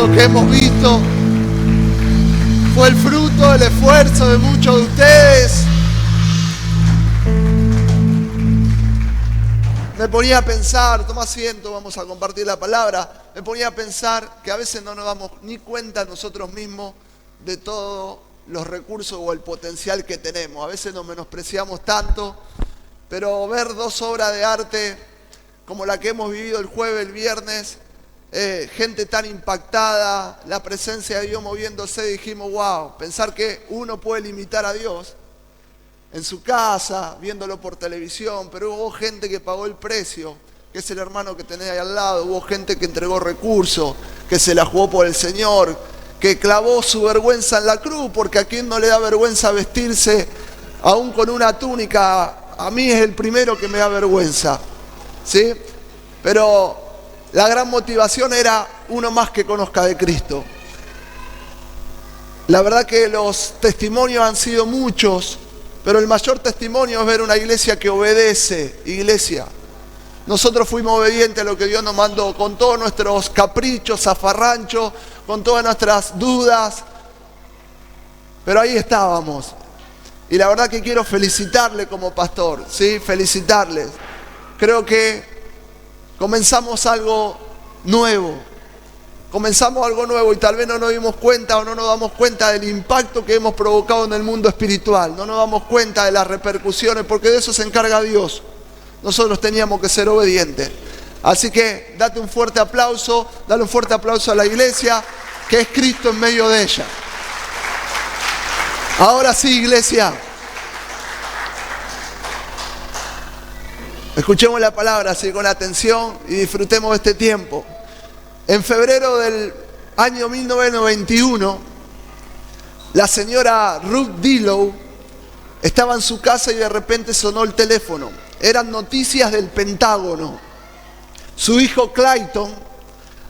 lo que hemos visto fue el fruto del esfuerzo de muchos de ustedes. Me ponía a pensar, toma asiento, vamos a compartir la palabra. Me ponía a pensar que a veces no nos damos ni cuenta nosotros mismos de todos los recursos o el potencial que tenemos. A veces nos menospreciamos tanto, pero ver dos obras de arte como la que hemos vivido el jueves, el viernes, gente tan impactada, la presencia de Dios moviéndose, dijimos, wow, pensar que uno puede limitar a Dios en su casa, viéndolo por televisión, pero hubo gente que pagó el precio, que es el hermano que tenés ahí al lado, hubo gente que entregó recursos, que se la jugó por el Señor, que clavó su vergüenza en la cruz, porque a quien no le da vergüenza vestirse aún con una túnica. A mí es el primero que me da vergüenza, ¿sí? Pero la gran motivación era uno más que conozca de Cristo. La verdad que los testimonios han sido muchos, pero el mayor testimonio es ver una iglesia que obedece. Iglesia, nosotros fuimos obedientes a lo que Dios nos mandó, con todos nuestros caprichos, zafarranchos, con todas nuestras dudas, pero ahí estábamos. Y la verdad que quiero felicitarle como pastor, ¿sí? Felicitarles. Creo que comenzamos algo nuevo. Comenzamos algo nuevo y tal vez no nos dimos cuenta o no nos damos cuenta del impacto que hemos provocado en el mundo espiritual. No nos damos cuenta de las repercusiones, porque de eso se encarga Dios. Nosotros teníamos que ser obedientes. Así que date un fuerte aplauso, dale un fuerte aplauso a la iglesia, que es Cristo en medio de ella. Ahora sí, iglesia. Escuchemos la palabra así con atención y disfrutemos de este tiempo. En febrero del año 1991, la señora Ruth Dillow estaba en su casa y de repente sonó el teléfono. Eran noticias del Pentágono. Su hijo Clayton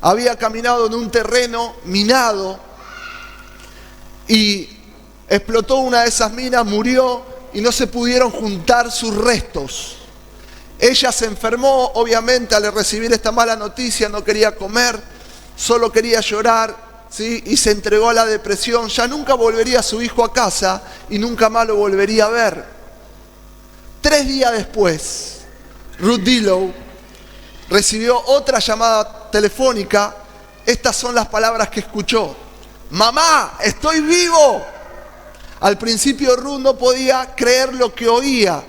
había caminado en un terreno minado y explotó una de esas minas, murió y no se pudieron juntar sus restos. Ella se enfermó, obviamente, al recibir esta mala noticia, no quería comer, solo quería llorar, ¿sí? Y se entregó a la depresión. Ya nunca volvería su hijo a casa y nunca más lo volvería a ver. 3 días después, Ruth Dillow recibió otra llamada telefónica. Estas son las palabras que escuchó: mamá, estoy vivo. Al principio Ruth no podía creer lo que oía,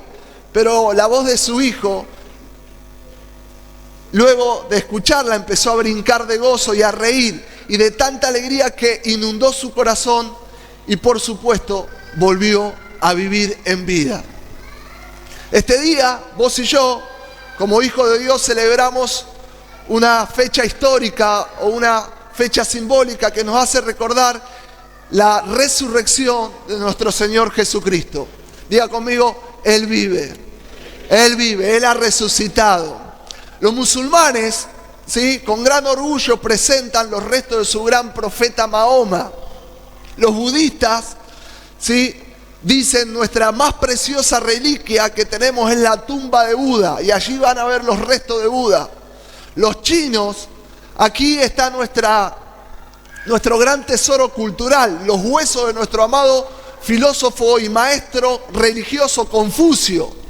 pero la voz de su hijo, luego de escucharla, empezó a brincar de gozo y a reír, y de tanta alegría que inundó su corazón y, por supuesto, volvió a vivir en vida. Este día, vos y yo, como hijos de Dios, celebramos una fecha histórica o una fecha simbólica que nos hace recordar la resurrección de nuestro Señor Jesucristo. Diga conmigo, Él vive. Él vive, Él ha resucitado. Los musulmanes, ¿sí?, con gran orgullo presentan los restos de su gran profeta Mahoma. Los budistas, ¿sí?, dicen nuestra más preciosa reliquia que tenemos es la tumba de Buda, y allí van a ver los restos de Buda. Los chinos, aquí está nuestro gran tesoro cultural, los huesos de nuestro amado filósofo y maestro religioso Confucio.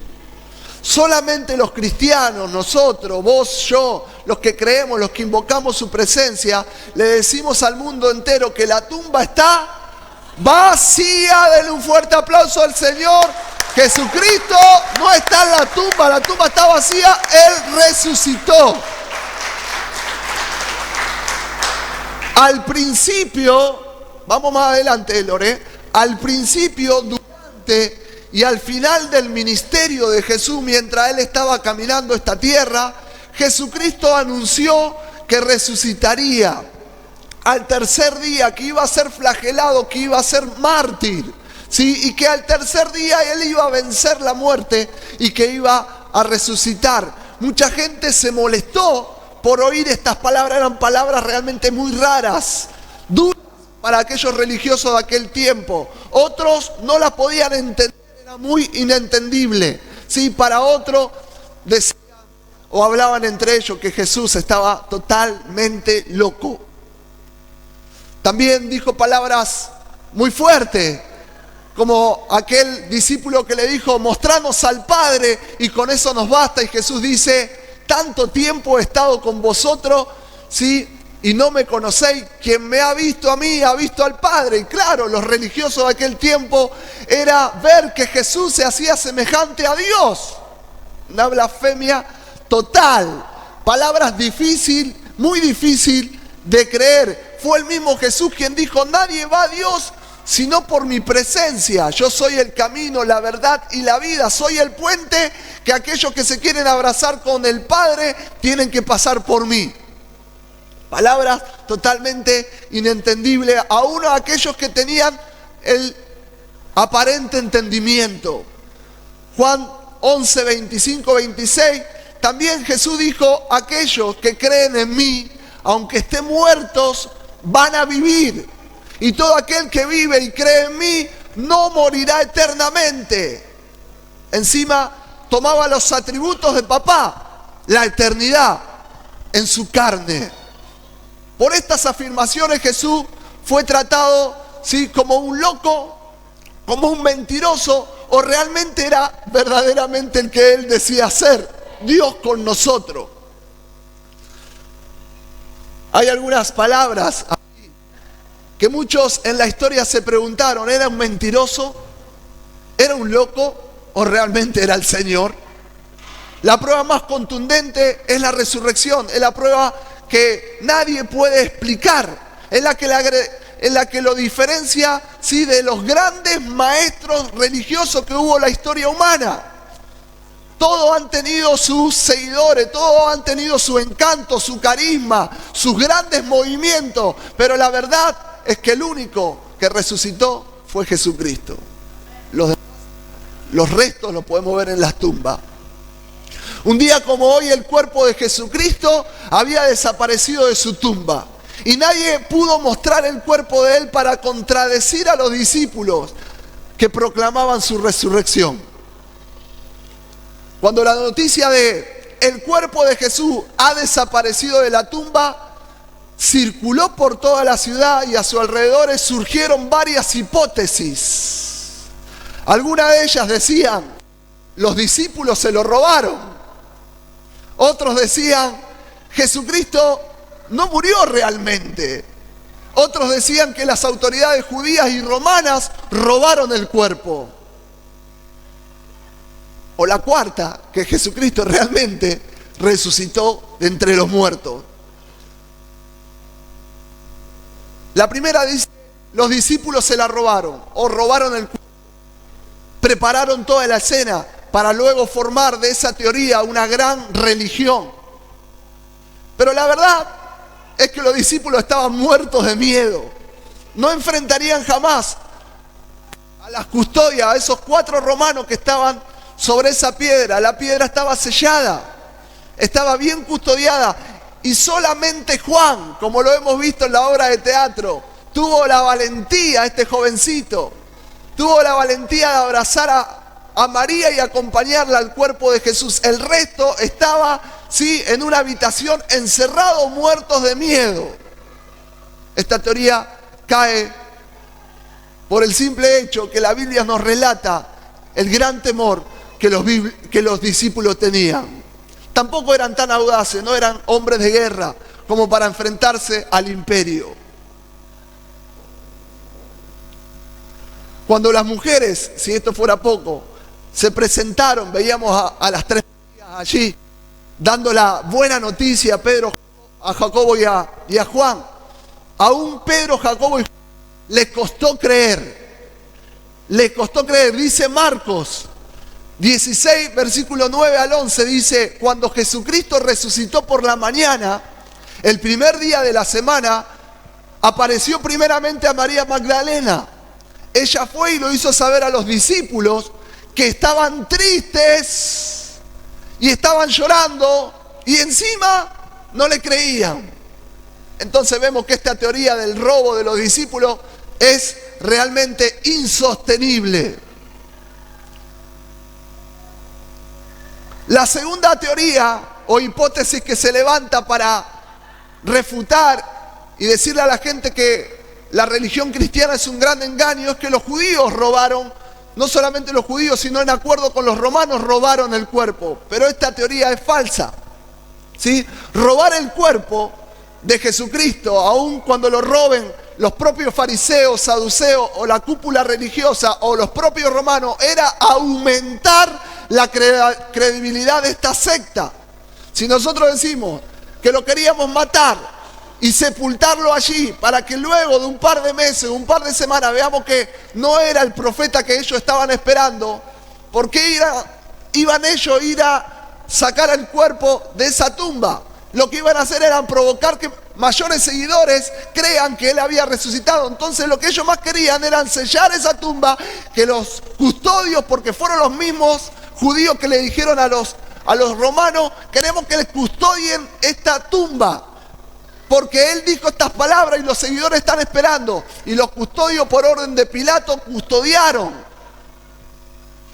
Solamente los cristianos, nosotros, vos, yo, los que creemos, los que invocamos su presencia, le decimos al mundo entero que la tumba está vacía. Denle un fuerte aplauso al Señor. Jesucristo no está en la tumba está vacía, Él resucitó. Al principio, vamos más adelante, Lore, al principio, durante y al final del ministerio de Jesús, mientras Él estaba caminando esta tierra, Jesucristo anunció que resucitaría al tercer día, que iba a ser flagelado, que iba a ser mártir, ¿sí? Y que al tercer día Él iba a vencer la muerte y que iba a resucitar. Mucha gente se molestó por oír estas palabras. Eran palabras realmente muy raras, duras para aquellos religiosos de aquel tiempo. Otros no las podían entender. Muy inentendible, ¿sí? Para otro decían o hablaban entre ellos que Jesús estaba totalmente loco. También dijo palabras muy fuertes, como aquel discípulo que le dijo, mostranos al Padre y con eso nos basta. Y Jesús dice, tanto tiempo he estado con vosotros, ¿sí? Y no me conocéis. Quien me ha visto a mí, ha visto al Padre. Y claro, los religiosos de aquel tiempo era ver que Jesús se hacía semejante a Dios. Una blasfemia total. Palabras difícil, muy difícil de creer. Fue el mismo Jesús quien dijo, nadie va a Dios sino por mi presencia. Yo soy el camino, la verdad y la vida. Soy el puente que aquellos que se quieren abrazar con el Padre tienen que pasar por mí. Palabras totalmente inentendibles aún a aquellos que tenían el aparente entendimiento. Juan 11, 25, 26. También Jesús dijo, aquellos que creen en mí, aunque estén muertos, van a vivir. Y todo aquel que vive y cree en mí, no morirá eternamente. Encima tomaba los atributos de papá, la eternidad en su carne. Por estas afirmaciones Jesús fue tratado, ¿sí?, como un loco, como un mentiroso, o realmente era verdaderamente el que él decía ser, Dios con nosotros. Hay algunas palabras que muchos en la historia se preguntaron, ¿era un mentiroso? ¿Era un loco? ¿O realmente era el Señor? La prueba más contundente es la resurrección, es la prueba que nadie puede explicar, es la que lo diferencia, ¿sí?, de los grandes maestros religiosos que hubo en la historia humana. Todos han tenido sus seguidores, todos han tenido su encanto, su carisma, sus grandes movimientos, pero la verdad es que el único que resucitó fue Jesucristo. Los restos los podemos ver en las tumbas. Un día como hoy el cuerpo de Jesucristo había desaparecido de su tumba y nadie pudo mostrar el cuerpo de él para contradecir a los discípulos que proclamaban su resurrección. Cuando la noticia de el cuerpo de Jesús ha desaparecido de la tumba circuló por toda la ciudad y a su alrededor surgieron varias hipótesis. Algunas de ellas decían, los discípulos se lo robaron. Otros decían, Jesucristo no murió realmente. Otros decían que las autoridades judías y romanas robaron el cuerpo. O la cuarta, que Jesucristo realmente resucitó de entre los muertos. La primera dice, los discípulos se la robaron o robaron el cuerpo. Prepararon toda la escena para luego formar de esa teoría una gran religión. Pero la verdad es que los discípulos estaban muertos de miedo. No enfrentarían jamás a las custodias, a esos 4 romanos que estaban sobre esa piedra. La piedra estaba sellada, estaba bien custodiada. Y solamente Juan, como lo hemos visto en la obra de teatro, tuvo la valentía, este jovencito, tuvo la valentía de abrazar a María y acompañarla al cuerpo de Jesús. El resto estaba, sí, en una habitación encerrados, muertos de miedo. Esta teoría cae por el simple hecho que la Biblia nos relata el gran temor que los discípulos tenían. Tampoco eran tan audaces, no eran hombres de guerra como para enfrentarse al imperio. Cuando las mujeres, si esto fuera poco, se presentaron, veíamos a las 3 allí, dando la buena noticia a Pedro, a Jacobo y a Juan. Aún Pedro, Jacobo y Juan les costó creer. Les costó creer, dice Marcos 16, versículo 9 al 11, dice, cuando Jesucristo resucitó por la mañana, el primer día de la semana, apareció primeramente a María Magdalena. Ella fue y lo hizo saber a los discípulos que estaban tristes y estaban llorando y encima no le creían. Entonces vemos que esta teoría del robo de los discípulos es realmente insostenible. La segunda teoría o hipótesis que se levanta para refutar y decirle a la gente que la religión cristiana es un gran engaño es que los judíos robaron, no solamente los judíos, sino en acuerdo con los romanos robaron el cuerpo. Pero esta teoría es falsa, ¿sí? Robar el cuerpo de Jesucristo, aun cuando lo roben los propios fariseos, saduceos o la cúpula religiosa o los propios romanos, era aumentar la credibilidad de esta secta. Si nosotros decimos que lo queríamos matar y sepultarlo allí para que luego de un par de meses, un par de semanas veamos que no era el profeta que ellos estaban esperando, ¿por qué iban ellos a ir a sacar el cuerpo de esa tumba? Lo que iban a hacer era provocar que mayores seguidores crean que él había resucitado. Entonces lo que ellos más querían era sellar esa tumba, que los custodios, porque fueron los mismos judíos que le dijeron a los romanos, queremos que les custodien esta tumba, porque él dijo estas palabras y los seguidores están esperando. Y los custodios, por orden de Pilato, custodiaron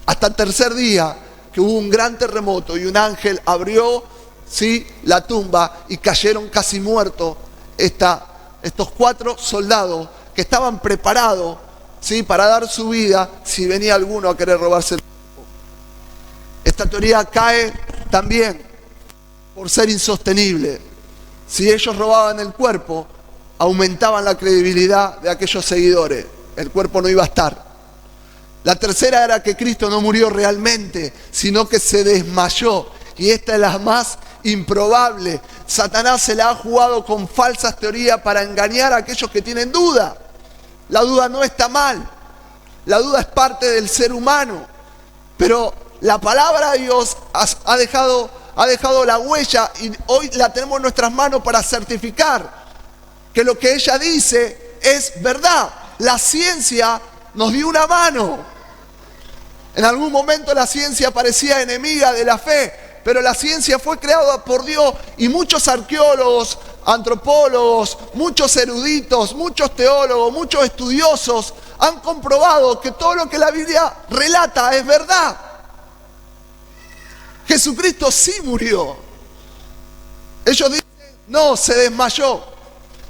hasta el tercer día, que hubo un gran terremoto y un ángel abrió, ¿sí?, la tumba, y cayeron casi muertos estos 4 soldados que estaban preparados, ¿sí?, para dar su vida si venía alguno a querer robarse el cuerpo. Esta teoría cae también por ser insostenible. Si ellos robaban el cuerpo, aumentaban la credibilidad de aquellos seguidores. El cuerpo no iba a estar. La tercera era que Cristo no murió realmente, sino que se desmayó. Y esta es la más improbable. Satanás se la ha jugado con falsas teorías para engañar a aquellos que tienen duda. La duda no está mal. La duda es parte del ser humano. Pero la palabra de Dios ha dejado la huella y hoy la tenemos en nuestras manos para certificar que lo que ella dice es verdad. La ciencia nos dio una mano. En algún momento la ciencia parecía enemiga de la fe, pero la ciencia fue creada por Dios y muchos arqueólogos, antropólogos, muchos eruditos, muchos teólogos, muchos estudiosos han comprobado que todo lo que la Biblia relata es verdad. Jesucristo sí murió. Ellos dicen, no, se desmayó.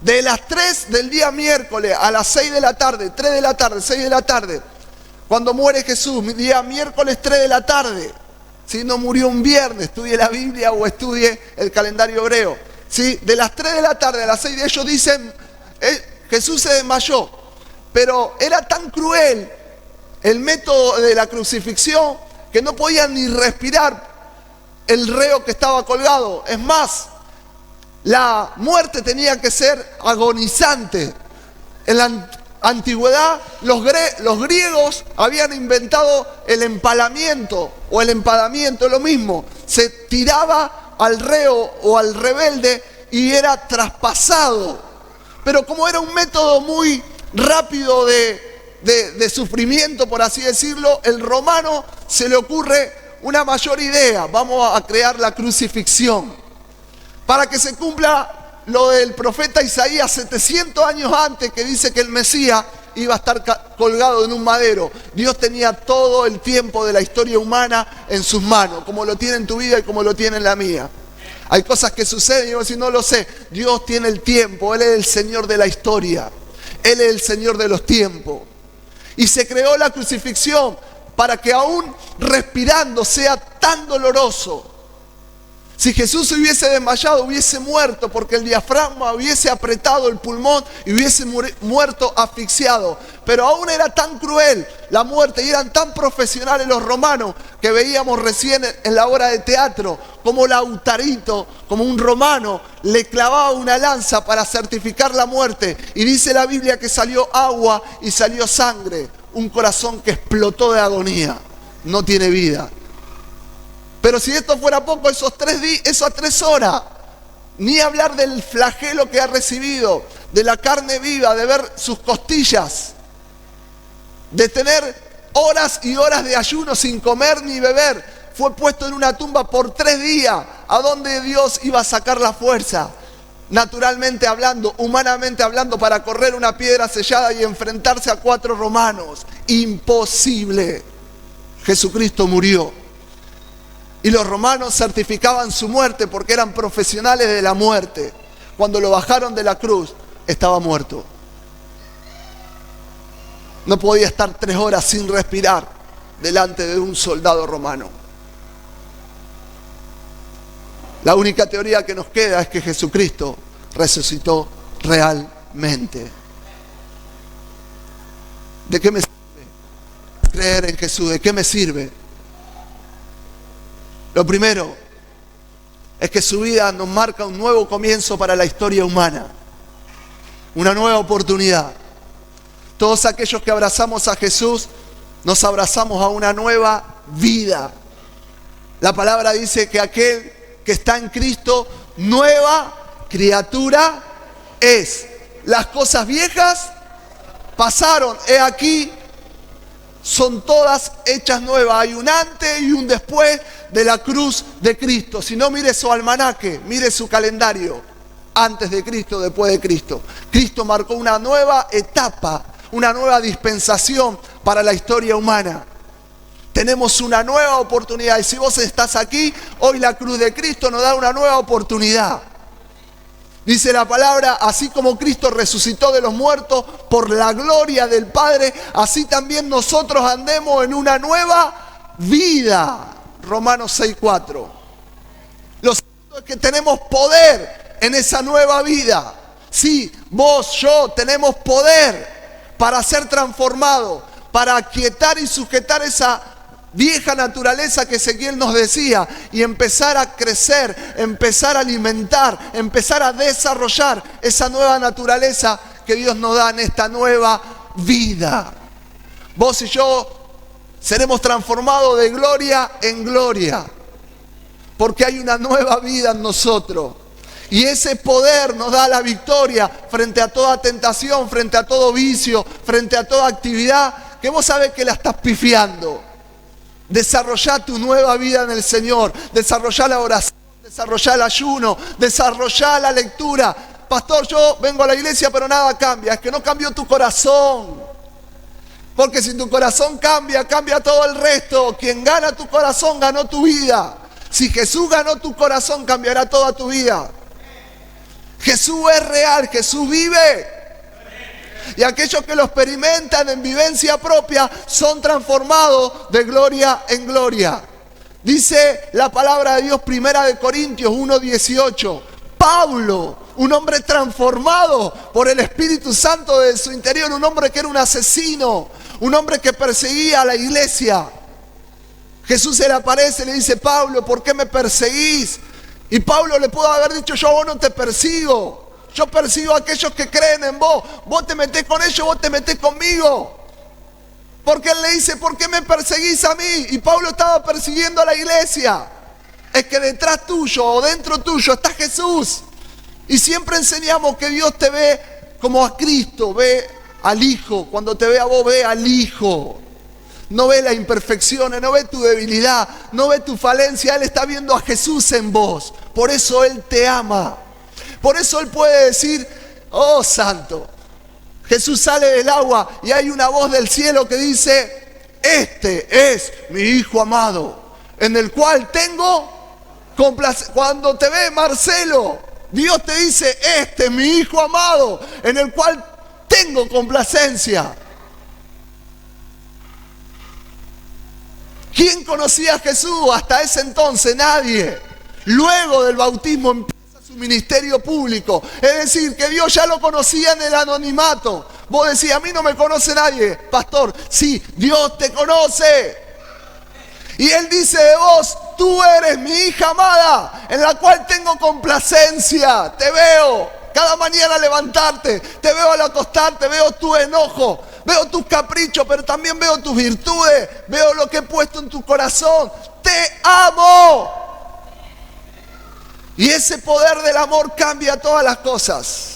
De las 3 del día miércoles a las 6 de la tarde, 3 de la tarde, 6 de la tarde, cuando muere Jesús, día miércoles 3 de la tarde. ¿Sí? No murió un viernes, estudie la Biblia o estudie el calendario hebreo. ¿Sí? De las 3 de la tarde a las 6 de ellos dicen, Jesús se desmayó. Pero era tan cruel el método de la crucifixión que no podían ni respirar el reo que estaba colgado. Es más, la muerte tenía que ser agonizante. En la antigüedad, los griegos habían inventado el empalamiento o el empadamiento, lo mismo. Se tiraba al reo o al rebelde y era traspasado. Pero como era un método muy rápido de sufrimiento, por así decirlo, el romano se le ocurre una mayor idea: vamos a crear la crucifixión para que se cumpla lo del profeta Isaías 700 años antes, que dice que el Mesías iba a estar colgado en un madero. Dios tenía todo el tiempo de la historia humana en sus manos, como lo tiene en tu vida y como lo tiene en la mía. Hay cosas que suceden y yo no lo sé. Dios tiene el tiempo, Él es el Señor de la historia, Él es el Señor de los tiempos. Y se creó la crucifixión para que aún respirando sea tan doloroso. Si Jesús se hubiese desmayado, hubiese muerto, porque el diafragma hubiese apretado el pulmón y hubiese muerto asfixiado. Pero aún era tan cruel la muerte y eran tan profesionales los romanos que veíamos recién en la obra de teatro como Lautarito, como un romano, le clavaba una lanza para certificar la muerte. Y dice la Biblia que salió agua y salió sangre. Un corazón que explotó de agonía. No tiene vida. Pero si esto fuera poco, esas 3 horas, ni hablar del flagelo que ha recibido, de la carne viva, de ver sus costillas, de tener horas y horas de ayuno sin comer ni beber, fue puesto en una tumba por 3 días. ¿A dónde Dios iba a sacar la fuerza? Naturalmente hablando, humanamente hablando, para correr una piedra sellada y enfrentarse a 4 romanos. Imposible. Jesucristo murió. Y los romanos certificaban su muerte porque eran profesionales de la muerte. Cuando lo bajaron de la cruz, estaba muerto. no podía estar 3 horas sin respirar delante de un soldado romano. La única teoría que nos queda es que Jesucristo resucitó realmente. ¿De qué me sirve creer en Jesús? ¿De qué me sirve? Lo primero es que su vida nos marca un nuevo comienzo para la historia humana, una nueva oportunidad. Todos aquellos que abrazamos a Jesús, nos abrazamos a una nueva vida. La palabra dice que aquel que está en Cristo, nueva criatura es. Las cosas viejas pasaron, he aquí, son todas hechas nuevas. Hay un antes y un después de la cruz de Cristo. Si no, mire su almanaque, mire su calendario. Antes de Cristo, después de Cristo. Cristo marcó una nueva etapa, una nueva dispensación para la historia humana. Tenemos una nueva oportunidad. Y si vos estás aquí, hoy la cruz de Cristo nos da una nueva oportunidad. Dice la palabra, así como Cristo resucitó de los muertos por la gloria del Padre, así también nosotros andemos en una nueva vida. Romanos 6:4. Lo cierto es que tenemos poder en esa nueva vida. Sí, vos, yo, tenemos poder para ser transformados, para aquietar y sujetar esa vieja naturaleza que Ezequiel nos decía y empezar a crecer, empezar a alimentar, empezar a desarrollar esa nueva naturaleza que Dios nos da en esta nueva vida. Vos y yo seremos transformados de gloria en gloria, porque hay una nueva vida en nosotros. Y ese poder nos da la victoria frente a toda tentación, frente a todo vicio, frente a toda actividad que vos sabés que la estás pifiando. Desarrollá tu nueva vida en el Señor, desarrollá la oración, desarrollá el ayuno, desarrollá la lectura. Pastor, yo vengo a la iglesia pero nada cambia. Es que no cambió tu corazón. Porque si tu corazón cambia, cambia todo el resto. Quien gana tu corazón, ganó tu vida. Si Jesús ganó tu corazón, cambiará toda tu vida. Jesús es real, Jesús vive. Y aquellos que lo experimentan en vivencia propia son transformados de gloria en gloria. Dice la palabra de Dios, 1 Corintios 1:18. Pablo, un hombre transformado por el Espíritu Santo de su interior, un hombre que era un asesino, un hombre que perseguía a la iglesia. Jesús se le aparece y le dice, Pablo, ¿por qué me perseguís? Y Pablo le pudo haber dicho, yo a vos no te persigo. Yo persigo a aquellos que creen en vos. Vos te metés con ellos, vos te metés conmigo. Porque él le dice, ¿por qué me perseguís a mí? Y Pablo estaba persiguiendo a la iglesia. Es que detrás tuyo o dentro tuyo está Jesús. Y siempre enseñamos que Dios te ve como a Cristo, ve al Hijo. Cuando te ve a vos, ve al Hijo. No ve las imperfecciones, no ve tu debilidad, no ve tu falencia. Él está viendo a Jesús en vos. Por eso Él te ama. Por eso Él puede decir, oh santo, Jesús sale del agua y hay una voz del cielo que dice, este es mi Hijo amado, en el cual tengo complacencia. Cuando te ve Marcelo, Dios te dice, este es mi Hijo amado, en el cual tengo complacencia. ¿Quién conocía a Jesús hasta ese entonces? Nadie. Luego del bautismo empieza su ministerio público. Es decir, que Dios ya lo conocía en el anonimato. Vos decís, a mí no me conoce nadie. Pastor, sí, Dios te conoce. Y Él dice de vos, tú eres mi hija amada, en la cual tengo complacencia. Te veo cada mañana levantarte, te veo al acostarte, veo tu enojo, veo tus caprichos, pero también veo tus virtudes, veo lo que he puesto en tu corazón. Te amo. Y ese poder del amor cambia todas las cosas.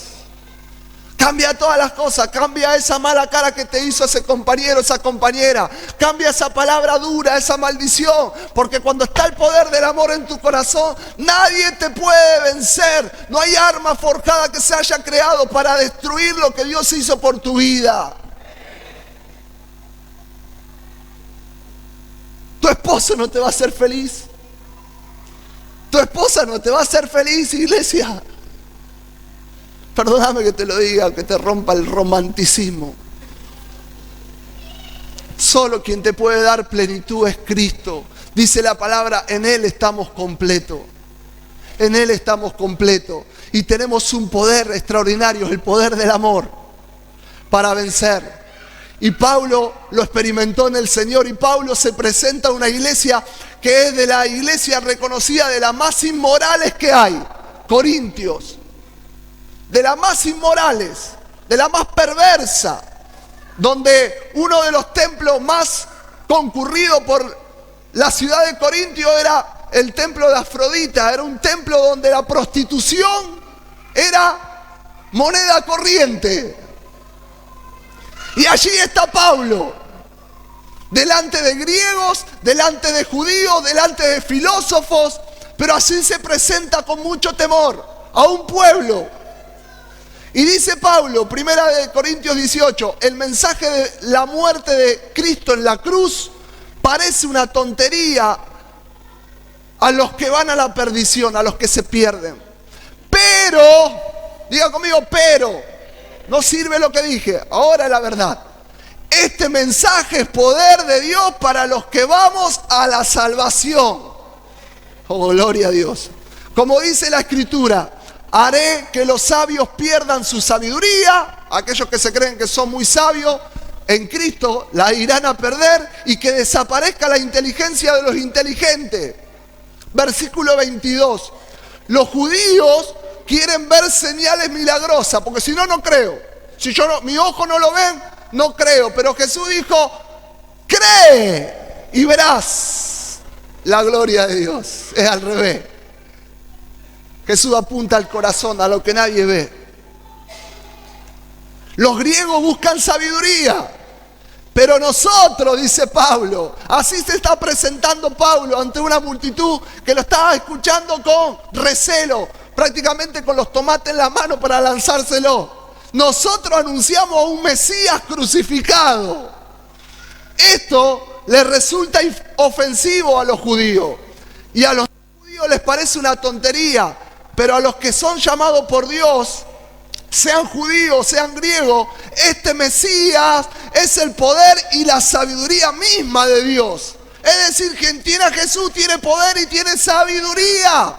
Cambia todas las cosas. Cambia esa mala cara que te hizo ese compañero, esa compañera. Cambia esa palabra dura, esa maldición. Porque cuando está el poder del amor en tu corazón, nadie te puede vencer. No hay arma forjada que se haya creado para destruir lo que Dios hizo por tu vida. Tu esposo no te va a hacer feliz. Tu esposa no te va a hacer feliz, iglesia. Perdóname que te lo diga, que te rompa el romanticismo. Solo quien te puede dar plenitud es Cristo. Dice la palabra, en Él estamos completos. En Él estamos completos. Y tenemos un poder extraordinario, el poder del amor, para vencer. Y Pablo lo experimentó en el Señor. Y Pablo se presenta a una iglesia que es de la iglesia reconocida de las más inmorales que hay. Corintios. De las más inmorales, de la más perversa. Donde uno de los templos más concurridos por la ciudad de Corintio era el templo de Afrodita. Era un templo donde la prostitución era moneda corriente. Y allí está Pablo, delante de griegos, delante de judíos, delante de filósofos, pero así se presenta con mucho temor a un pueblo. Y dice Pablo, 1 Corintios 18, el mensaje de la muerte de Cristo en la cruz parece una tontería a los que van a la perdición, a los que se pierden. Pero, diga conmigo, pero, no sirve lo que dije, ahora es la verdad. Este mensaje es poder de Dios para los que vamos a la salvación. Oh, gloria a Dios. Como dice la Escritura, haré que los sabios pierdan su sabiduría. Aquellos que se creen que son muy sabios en Cristo la irán a perder, y que desaparezca la inteligencia de los inteligentes. Versículo 22. Los judíos quieren ver señales milagrosas, porque si no, no creo. Si mi ojo no lo ven, no creo. Pero Jesús dijo, cree y verás la gloria de Dios. Es al revés. Jesús apunta al corazón, a lo que nadie ve. Los griegos buscan sabiduría, pero nosotros, dice Pablo, así se está presentando Pablo ante una multitud que lo estaba escuchando con recelo, prácticamente con los tomates en la mano para lanzárselo. Nosotros anunciamos a un Mesías crucificado. Esto les resulta ofensivo a los judíos, y a los judíos les parece una tontería, pero a los que son llamados por Dios, sean judíos, sean griegos, este Mesías es el poder y la sabiduría misma de Dios. Es decir, quien tiene a Jesús tiene poder y tiene sabiduría.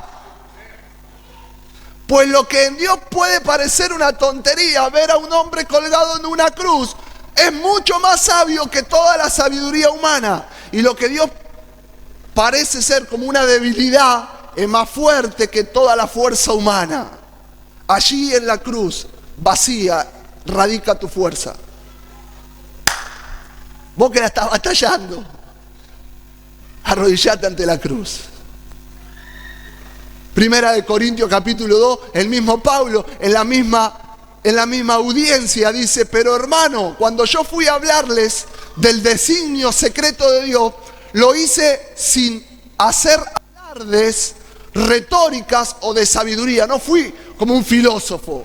Pues lo que en Dios puede parecer una tontería, ver a un hombre colgado en una cruz, es mucho más sabio que toda la sabiduría humana. Y lo que Dios parece ser como una debilidad es más fuerte que toda la fuerza humana. Allí en la cruz vacía radica tu fuerza. Vos que la estás batallando, arrodillate ante la cruz. 1 Corintios capítulo 2, el mismo Pablo en la misma audiencia dice, pero hermano, cuando yo fui a hablarles del designio secreto de Dios, lo hice sin hacer alardes retóricas o de sabiduría. No fui como un filósofo.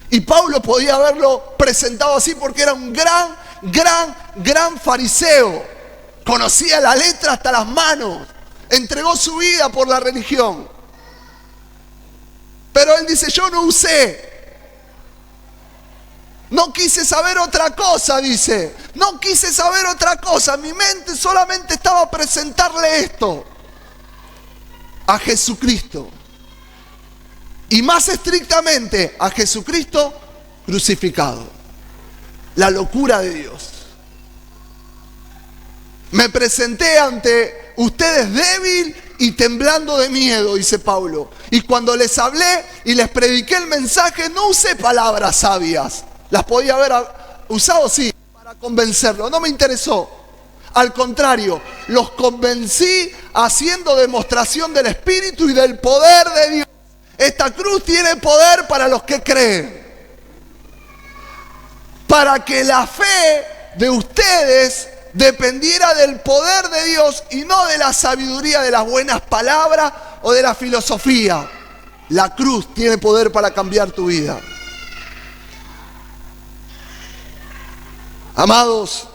Y Pablo podía haberlo presentado así porque era un gran fariseo. Conocía la letra hasta las manos. Entregó su vida por la religión. Pero él dice, yo no usé. No quise saber otra cosa, dice. No quise saber otra cosa. Mi mente solamente estaba a presentarle esto. A Jesucristo. Y más estrictamente a Jesucristo crucificado. La locura de Dios. Me presenté ante ustedes débil y temblando de miedo, dice Pablo. Y cuando les hablé y les prediqué el mensaje, no usé palabras sabias. Las podía haber usado, sí, para convencerlos. No me interesó. Al contrario, los convencí haciendo demostración del Espíritu y del poder de Dios. Esta cruz tiene poder para los que creen. Para que la fe de ustedes dependiera del poder de Dios y no de la sabiduría de las buenas palabras o de la filosofía. La cruz tiene poder para cambiar tu vida. Amados,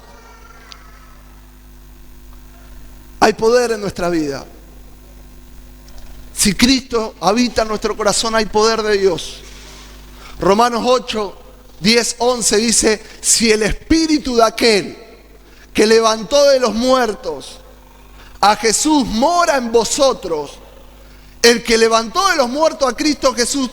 hay poder en nuestra vida. Si Cristo habita en nuestro corazón, hay poder de Dios. Romanos 8, 10, 11 dice, si el espíritu de aquel que levantó de los muertos a Jesús mora en vosotros. El que levantó de los muertos a Cristo Jesús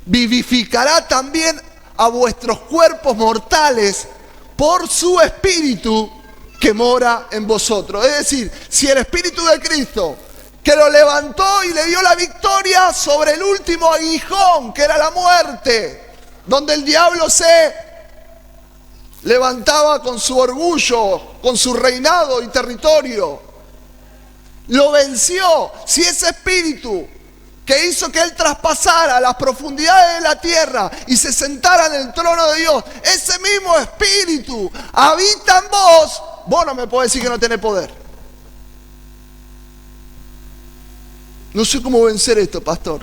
vivificará también a vuestros cuerpos mortales por su Espíritu que mora en vosotros. Es decir, si el Espíritu de Cristo, que lo levantó y le dio la victoria sobre el último aguijón, que era la muerte, donde el diablo se levantaba con su orgullo, con su reinado y territorio, lo venció. Si ese Espíritu que hizo que él traspasara las profundidades de la tierra y se sentara en el trono de Dios, ese mismo Espíritu habita en vos, vos no me podés decir que no tenés poder. No sé cómo vencer esto, pastor.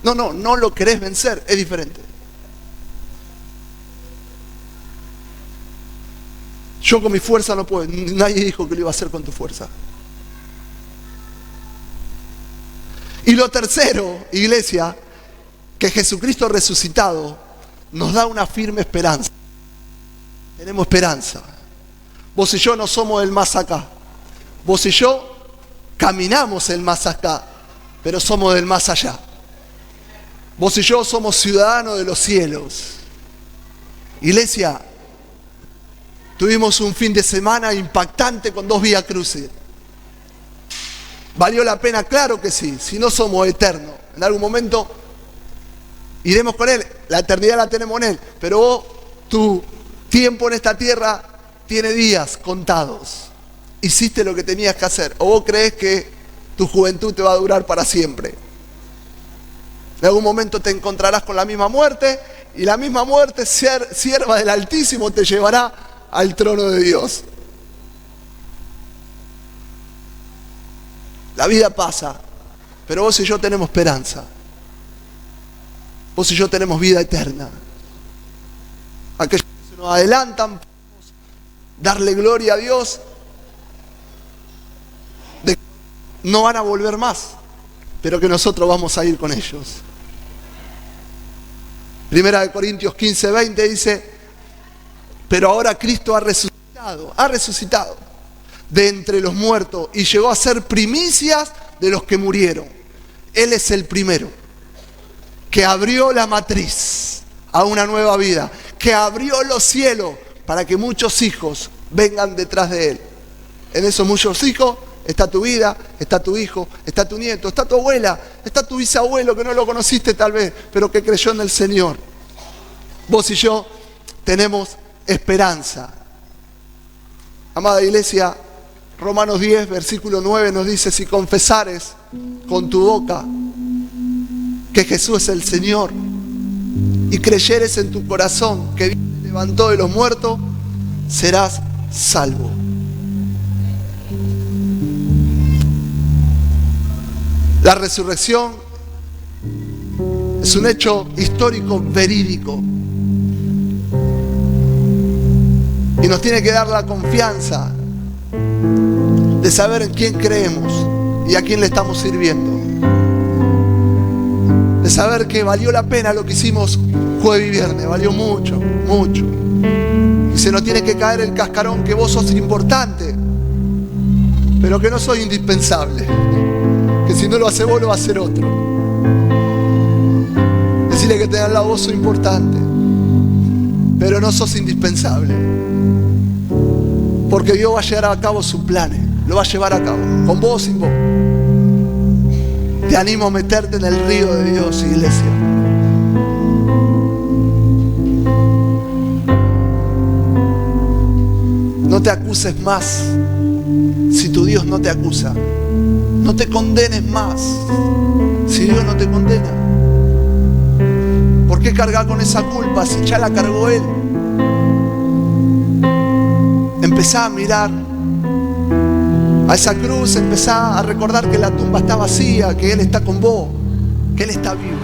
No lo querés vencer, es diferente. Yo con mi fuerza no puedo. Nadie dijo que lo iba a hacer con tu fuerza. Y lo tercero, iglesia, que Jesucristo resucitado nos da una firme esperanza. Tenemos esperanza. Vos y yo no somos el más acá. Vos y yo caminamos el más acá, pero somos del más allá. Vos y yo somos ciudadanos de los cielos. Iglesia, tuvimos un fin de semana impactante con 2 Vía Crucis. ¿Valió la pena? Claro que sí, si no somos eternos. En algún momento iremos con Él, la eternidad la tenemos en Él, pero vos, tu tiempo en esta tierra tiene días contados. Hiciste lo que tenías que hacer, o vos creés que tu juventud te va a durar para siempre. En algún momento te encontrarás con la misma muerte, y la misma muerte, sierva del Altísimo, te llevará al trono de Dios. La vida pasa, pero vos y yo tenemos esperanza. Vos y yo tenemos vida eterna. Aquellos que se nos adelantan, podemos darle gloria a Dios de que no van a volver más, pero que nosotros vamos a ir con ellos. Primera de Corintios 15:20 dice: pero ahora Cristo ha resucitado de entre los muertos y llegó a ser primicias de los que murieron. Él es el primero que abrió la matriz a una nueva vida, que abrió los cielos para que muchos hijos vengan detrás de Él. En esos muchos hijos está tu vida, está tu hijo, está tu nieto, está tu abuela, está tu bisabuelo que no lo conociste tal vez, pero que creyó en el Señor. Vos y yo tenemos esperanza. Amada iglesia, Romanos 10, versículo 9 nos dice: si confesares con tu boca que Jesús es el Señor y creyeres en tu corazón que Dios te levantó de los muertos, serás salvo. La resurrección es un hecho histórico verídico y nos tiene que dar la confianza de saber en quién creemos y a quién le estamos sirviendo, de saber que valió la pena lo que hicimos jueves y viernes, valió mucho, mucho, y se nos tiene que caer el cascarón que vos sos importante, pero que no soy indispensable, que si no lo hace vos lo va a hacer otro. Decirle que te dan la voz, soy importante, pero no sos indispensable, porque Dios va a llevar a cabo sus planes, lo va a llevar a cabo, con vos o sin vos. Te animo a meterte en el río de Dios, iglesia. No te acuses más si tu Dios no te acusa. No te condenes más si Dios no te condena. ¿Por qué cargar con esa culpa si ya la cargó Él? Empezá a mirar a esa cruz, empezá a recordar que la tumba está vacía, que Él está con vos, que Él está vivo.